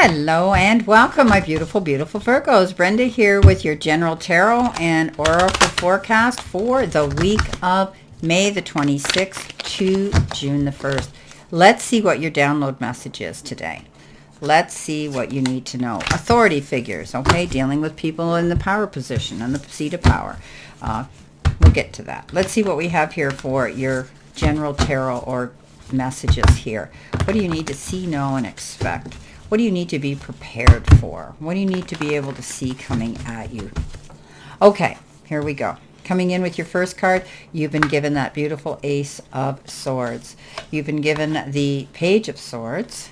Hello and welcome, my beautiful, beautiful Virgos. Brenda here with your general tarot and oracle forecast for the week of May the 26th to June the 1st. Let's see what your download message is today. Let's see what you need to know. Authority figures, okay? Dealing with people in the power position, on the seat of power. We'll get to that. Let's see what we have here for your general tarot or messages here. What do you need to see, know, and expect? What do you need to be prepared for? What do you need to be able to see coming at you? Okay, here we go. Coming in with your first card, you've been given that beautiful Ace of Swords. You've been given the Page of Swords.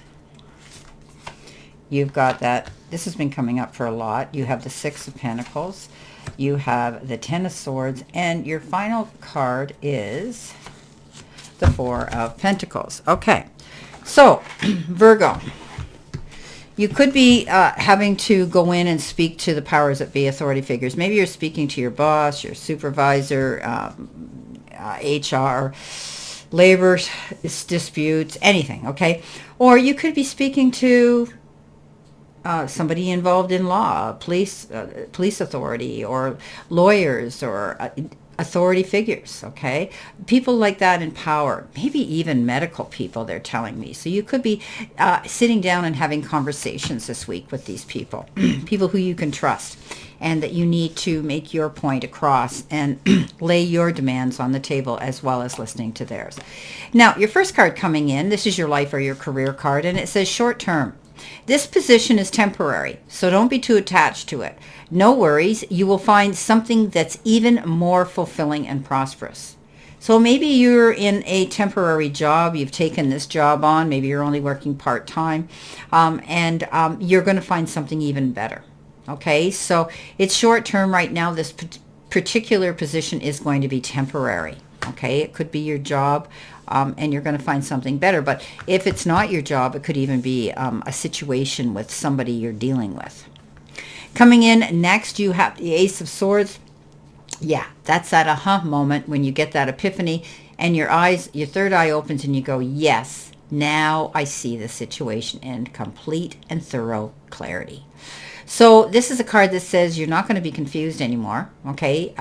You've got that, this has been coming up for a lot. You have the Six of Pentacles. You have the Ten of Swords. And your final card is the Four of Pentacles. Okay, so Virgo. You could be having to go in and speak to the powers that be, authority figures. Maybe you're speaking to your boss, your supervisor, HR, labor disputes, anything, okay? Or you could be speaking to somebody involved in law, police authority, or lawyers, or authority figures, okay? People like that in power, maybe even medical people, they're telling me. So you could be sitting down and having conversations this week with these people, people who you can trust, and that you need to make your point across and lay your demands on the table as well as listening to theirs. Now, your first card coming in, this is your life or your career card, and it says short term. This position is temporary, so don't be too attached to it. No worries, you will find something that's even more fulfilling and prosperous. So maybe you're in a temporary job, you've taken this job on, maybe you're only working part-time, and you're going to find something even better. Okay, so it's short-term right now. This particular position is going to be temporary. Okay, it could be your job, and you're going to find something better. But if it's not your job, it could even be a situation with somebody you're dealing with. Coming in next, you have the Ace of Swords. Yeah, that's that aha moment when you get that epiphany and your third eye opens and you go, yes, now I see the situation in complete and thorough clarity. So this is a card that says you're not going to be confused anymore, okay?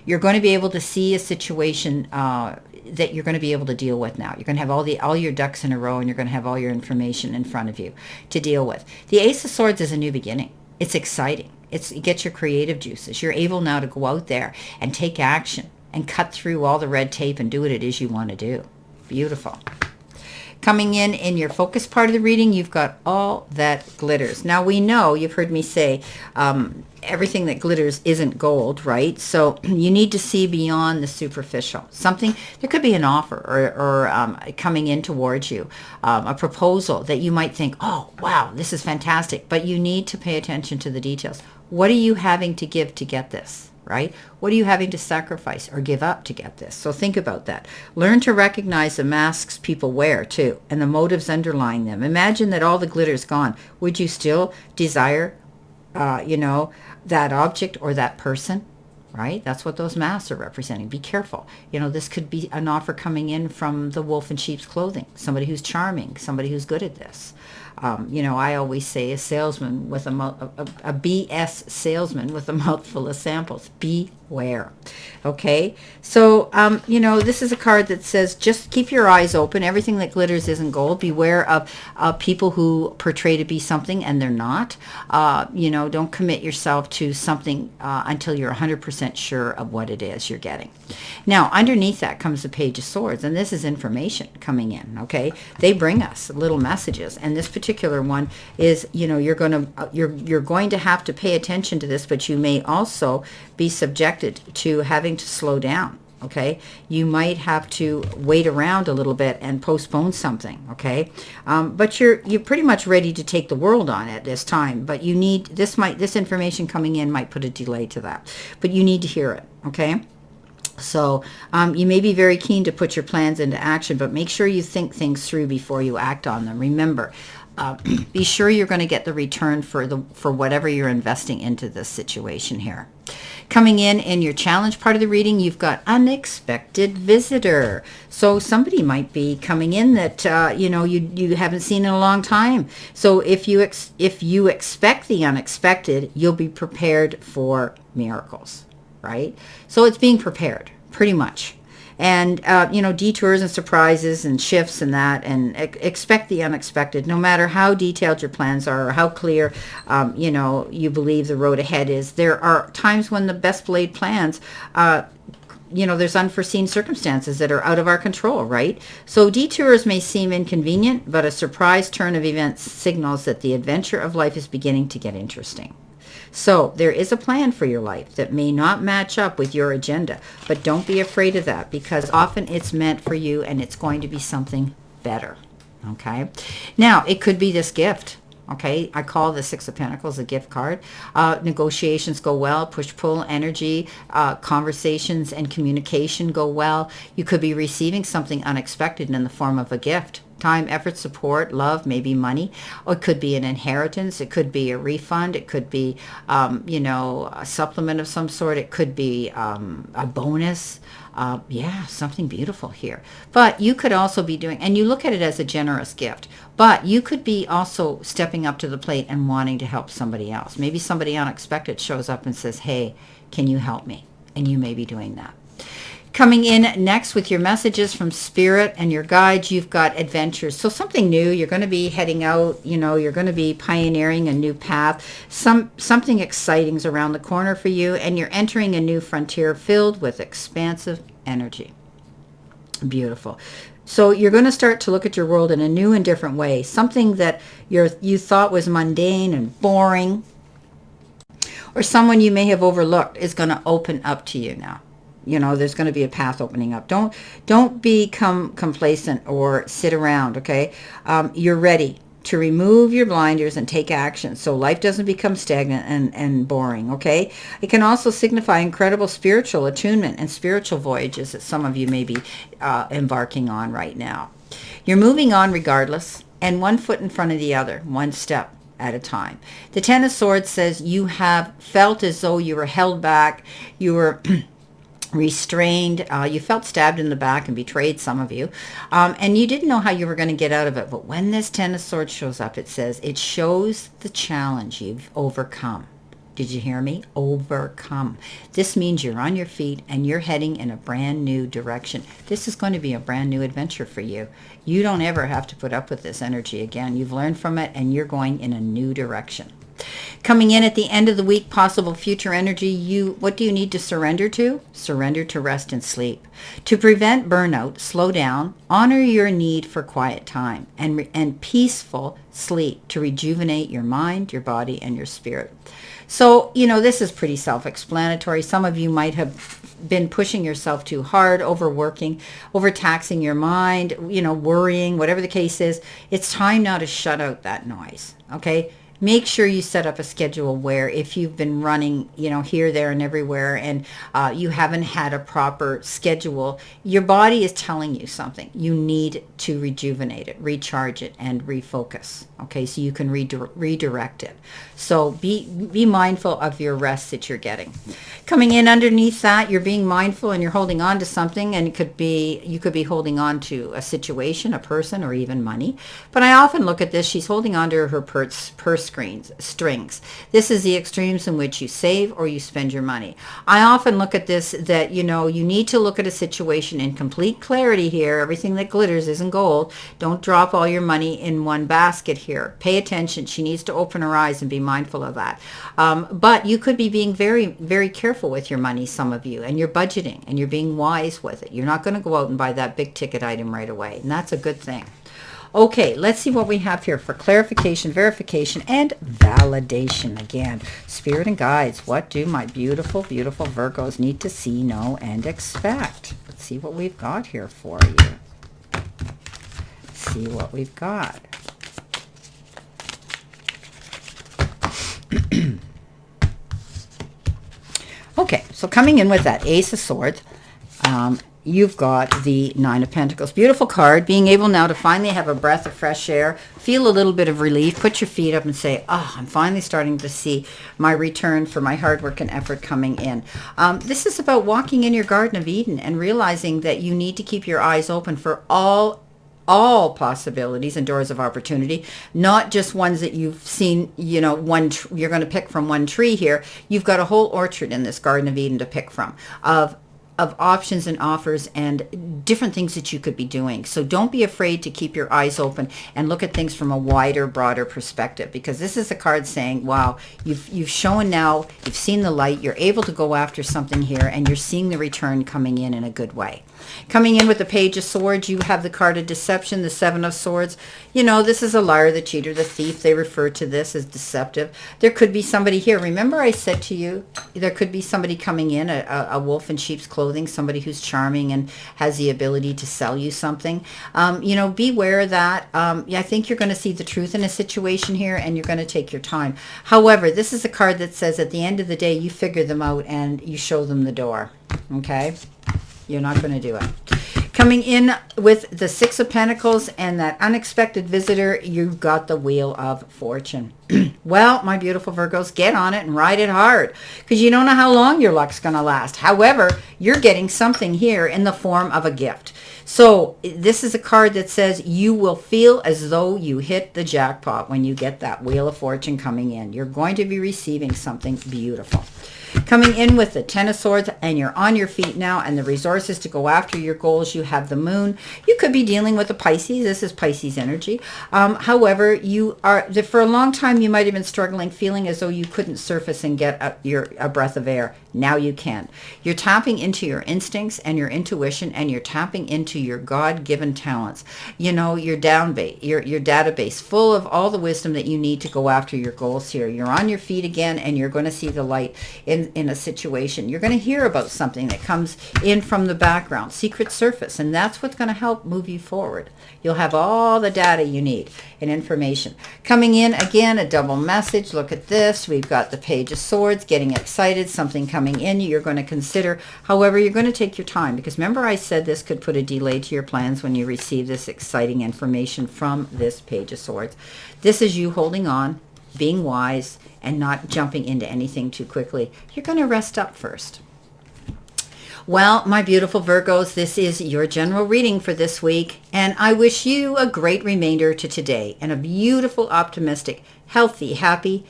You're going to be able to see a situation that you're going to be able to deal with now. You're going to have all your ducks in a row, and you're going to have all your information in front of you to deal with. The Ace of Swords is a new beginning. It's exciting. It gets your creative juices. You're able now to go out there and take action and cut through all the red tape and do what it is you want to do. Beautiful. Coming in your focus part of the reading, you've got all that glitters. Now we know, you've heard me say, everything that glitters isn't gold, right? So you need to see beyond the superficial. Something, there could be an offer or coming in towards you, a proposal that you might think, oh, wow, this is fantastic. But you need to pay attention to the details. What are you having to give to get this? Right? What are you having to sacrifice or give up to get this? So think about that. Learn to recognize the masks people wear too, and the motives underlying them. Imagine that all the glitter's gone. Would you still desire, that object or that person? Right? That's what those masks are representing. Be careful. This could be an offer coming in from the wolf in sheep's clothing. Somebody who's charming, somebody who's good at this. I always say a salesman with a BS salesman with a mouthful of samples. Beware. Okay? So, this is a card that says just keep your eyes open. Everything that glitters isn't gold. Beware of people who portray to be something and they're not. Don't commit yourself to something until you're 100% sure of what it is you're getting. Now, underneath that comes the Page of Swords, and this is information coming in, okay? They bring us little messages, and this particular one is, you're going to have to pay attention to this, but you may also be subjected to having to slow down, okay? You might have to wait around a little bit and postpone something, okay? But you're pretty much ready to take the world on at this time, but you need, this information coming in might put a delay to that, but you need to hear it, okay? So you may be very keen to put your plans into action, but make sure you think things through before you act on them. Remember, be sure you're going to get the return for whatever you're investing into this situation here. Coming in your challenge part of the reading, you've got unexpected visitor. So somebody might be coming in that you haven't seen in a long time. So if you expect the unexpected, you'll be prepared for miracles, right? So it's being prepared, pretty much. And, detours and surprises and shifts and that, and expect the unexpected, no matter how detailed your plans are or how clear, you believe the road ahead is. There are times when the best laid plans, there's unforeseen circumstances that are out of our control, right? So detours may seem inconvenient, but a surprise turn of events signals that the adventure of life is beginning to get interesting. So there is a plan for your life that may not match up with your agenda, but don't be afraid of that, because often it's meant for you and it's going to be something better. Okay. Now it could be this gift. Okay. I call the Six of Pentacles a gift card. Negotiations go well, push-pull energy, conversations and communication go well. You could be receiving something unexpected in the form of a gift. Time, effort, support, love, maybe money. Or it could be an inheritance. It could be a refund. It could be, a supplement of some sort. It could be a bonus. Something beautiful here. But you could also be doing, and you look at it as a generous gift, but you could be also stepping up to the plate and wanting to help somebody else. Maybe somebody unexpected shows up and says, hey, can you help me? And you may be doing that. Coming in next with your messages from Spirit and your guides, you've got adventures. So something new, you're going to be heading out, you're going to be pioneering a new path. Something exciting is around the corner for you, and you're entering a new frontier filled with expansive energy. Beautiful. So you're going to start to look at your world in a new and different way. Something that you thought was mundane and boring, or someone you may have overlooked, is going to open up to you now. There's going to be a path opening up. Don't become complacent or sit around, okay? You're ready to remove your blinders and take action so life doesn't become stagnant and boring, okay? It can also signify incredible spiritual attunement and spiritual voyages that some of you may be embarking on right now. You're moving on regardless, and one foot in front of the other, one step at a time. The Ten of Swords says you have felt as though you were held back, you were restrained, you felt stabbed in the back and betrayed, some of you, and you didn't know how you were going to get out of it. But when this Ten of Swords shows up, it says it shows the challenge you've overcome. Did you hear me? Overcome. This means you're on your feet and you're heading in a brand new direction. This is going to be a brand new adventure for you. You don't ever have to put up with this energy again. You've learned from it and you're going in a new direction. Coming in at the end of the week, possible future energy, what do you need to surrender to? Surrender to rest and sleep. To prevent burnout, slow down, honor your need for quiet time and peaceful sleep to rejuvenate your mind, your body, and your spirit. So, this is pretty self-explanatory. Some of you might have been pushing yourself too hard, overworking, overtaxing your mind, worrying, whatever the case is. It's time now to shut out that noise, okay? Make sure you set up a schedule where if you've been running, here, there, and everywhere, and you haven't had a proper schedule, your body is telling you something. You need to rejuvenate it, recharge it, and refocus. Okay, so you can redirect it. So be mindful of your rest that you're getting. Coming in underneath that, you're being mindful and you're holding on to something, and you could be holding on to a situation, a person, or even money. But I often look at this, she's holding on to her purse strings. This is the extremes in which you save or you spend your money. I often look at this that, you need to look at a situation in complete clarity here. Everything that glitters isn't gold. Don't drop all your money in one basket here. Pay attention. She needs to open her eyes and be mindful of that. But you could be being very, very careful with your money, some of you, and you're budgeting and you're being wise with it. You're not going to go out and buy that big ticket item right away. And that's a good thing. Okay, let's see what we have here for clarification, verification, and validation. Again, Spirit and guides, what do my beautiful, beautiful Virgos need to see, know, and expect? Let's see what we've got here for you. Let's see what we've got. Okay, so coming in with that Ace of Swords, you've got the Nine of Pentacles. Beautiful card. Being able now to finally have a breath of fresh air, feel a little bit of relief, put your feet up and say, oh, I'm finally starting to see my return for my hard work and effort coming in. This is about walking in your Garden of Eden and realizing that you need to keep your eyes open for all possibilities and doors of opportunity, not just ones that you've seen, you know, you're going to pick from one tree here. You've got a whole orchard in this Garden of Eden to pick from of options and offers and different things that you could be doing. So don't be afraid to keep your eyes open and look at things from a wider, broader perspective, because this is a card saying, wow, you've shown now, you've seen the light, you're able to go after something here, and you're seeing the return coming in a good way. Coming in with the Page of Swords, you have the card of deception, the Seven of Swords. You know, this is a liar, the cheater, the thief. They refer to this as deceptive. There could be somebody here. Remember I said to you, there could be somebody coming in, a wolf in sheep's clothing, somebody who's charming and has the ability to sell you something. You know, beware of that. Yeah, I think you're going to see the truth in a situation here, and you're going to take your time. However, this is a card that says at the end of the day, you figure them out and you show them the door. Okay? You're not going to do it. Coming in with the Six of Pentacles and that unexpected visitor, you've got the Wheel of Fortune. Well, my beautiful Virgos, get on it and ride it hard, because you don't know how long your luck's going to last. However, you're getting something here in the form of a gift. So this is a card that says you will feel as though you hit the jackpot when you get that Wheel of Fortune coming in. You're going to be receiving something beautiful. Coming in with the Ten of Swords, and you're on your feet now, and the resources to go after your goals. You have the Moon. You could be dealing with a Pisces. This is Pisces energy. However, you are, for a long time, you might have been struggling, feeling as though you couldn't surface and get a breath of air. Now you can. You're tapping into your instincts and your intuition, and you're tapping into your God-given talents. You know, your database full of all the wisdom that you need to go after your goals here. You're on your feet again, and you're going to see the light in a situation. You're going to hear about something that comes in from the background, secret surface, and that's what's going to help move you forward. You'll have all the data you need and information. Coming in again, a double message. Look at this. We've got the Page of Swords, getting excited, something coming in you're going to consider. However, you're going to take your time, because remember I said this could put a delay to your plans when you receive this exciting information from this Page of Swords. This is you holding on, being wise, and not jumping into anything too quickly. You're going to rest up first. Well, my beautiful Virgos, this is your general reading for this week, and I wish you a great remainder to today and a beautiful, optimistic, healthy, happy,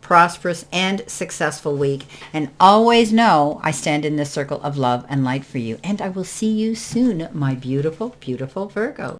prosperous, and successful week. And always know I stand in this circle of love and light for you, and I will see you soon, my beautiful, beautiful Virgo.